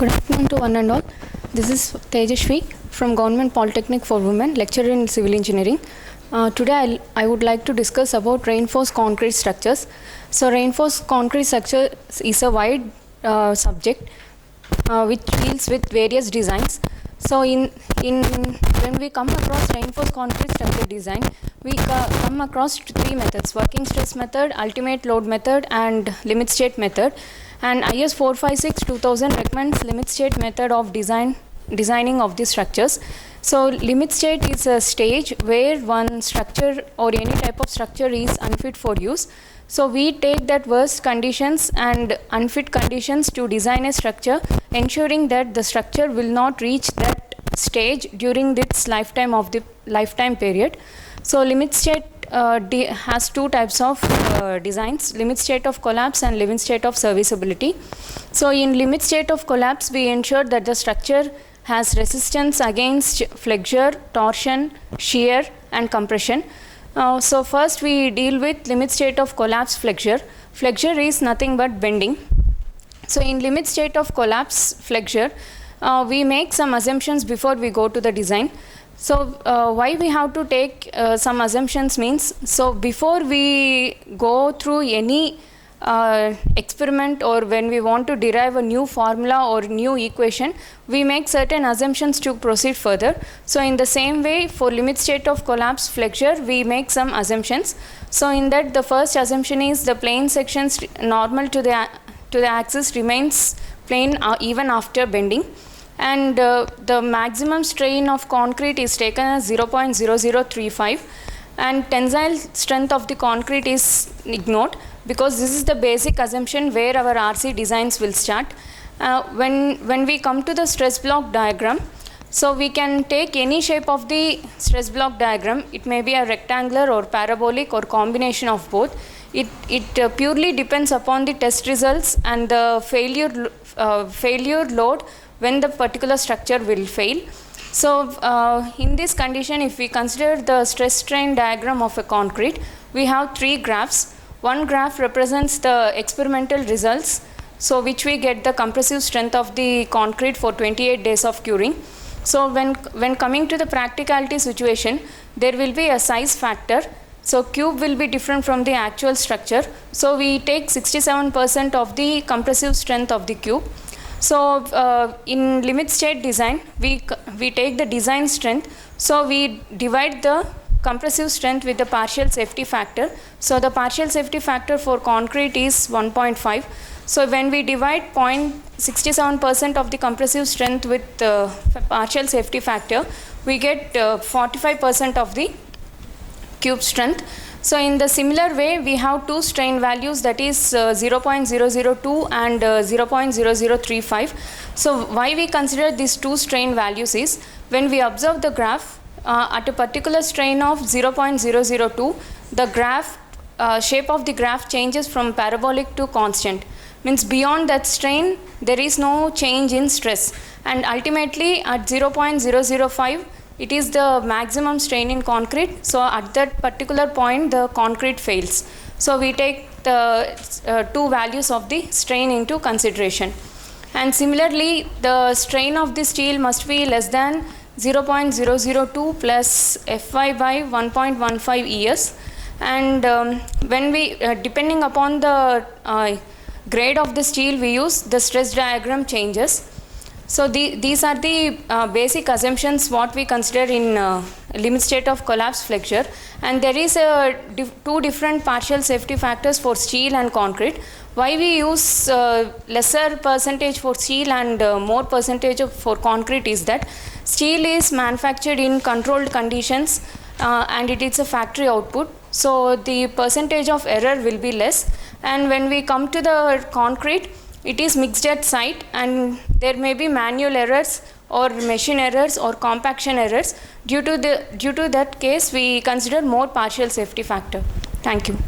Good afternoon to one and all. This is Tejashwi from Government Polytechnic for Women, lecturer in Civil Engineering. Today I would like to discuss about reinforced concrete structures. So reinforced concrete structure is a wide subject which deals with various designs. So when we come across reinforced concrete structure design, we come across three methods: working stress method, ultimate load method, and limit state method. And IS 456-2000 recommends limit state method of designing of these structures. So limit state is a stage where one structure or any type of structure is unfit for use. So we take that worst conditions and unfit conditions to design a structure, ensuring that the structure will not reach that stage during its lifetime period. So limit state has two types of designs: limit state of collapse and limit state of serviceability. So in limit state of collapse, we ensure that the structure has resistance against flexure, torsion, shear and compression. So first we deal with limit state of collapse flexure. Flexure is nothing but bending. So in limit state of collapse flexure, we make some assumptions before we go to the design. So why we have to take some assumptions means, so before we go through any experiment or when we want to derive a new formula or new equation, we make certain assumptions to proceed further. So in the same way, for limit state of collapse flexure, we make some assumptions. So in that, the first assumption is the plane sections normal to the axis remains plane even after bending. And the maximum strain of concrete is taken as 0.0035, and tensile strength of the concrete is ignored, because this is the basic assumption where our RC designs will start. When we come to the stress block diagram, so we can take any shape of the stress block diagram. It may be a rectangular or parabolic or combination of both. It purely depends upon the test results and the failure load when the particular structure will fail. So in this condition, if we consider the stress strain diagram of a concrete, we have three graphs. One graph represents the experimental results, so which we get the compressive strength of the concrete for 28 days of curing. So when coming to the practicality situation, there will be a size factor. So cube will be different from the actual structure. So we take 67% of the compressive strength of the cube. So in limit state design, we take the design strength. So we divide the compressive strength with the partial safety factor. So the partial safety factor for concrete is 1.5. So when we divide 0.67% of the compressive strength with the partial safety factor, we get 45% of the cube strength. So in the similar way, we have two strain values, that is 0.002 and 0.0035. So why we consider these two strain values is, when we observe the graph at a particular strain of 0.002, the graph shape of the graph changes from parabolic to constant. Means beyond that strain, there is no change in stress, and ultimately at 0.005, it is the maximum strain in concrete. So at that particular point, the concrete fails. So we take the two values of the strain into consideration. And similarly, the strain of the steel must be less than 0.002 plus Fy by 1.15 ES. And when we, depending upon the grade of the steel we use, the stress diagram changes. So these are the basic assumptions what we consider in limit state of collapse flexure. And there is two different partial safety factors for steel and concrete. Why we use lesser percentage for steel and more percentage for concrete is that steel is manufactured in controlled conditions and it is a factory output. So the percentage of error will be less. And when we come to the concrete, it is mixed at site, and there may be manual errors or machine errors or compaction errors. Due to that case, we consider more partial safety factor. Thank you.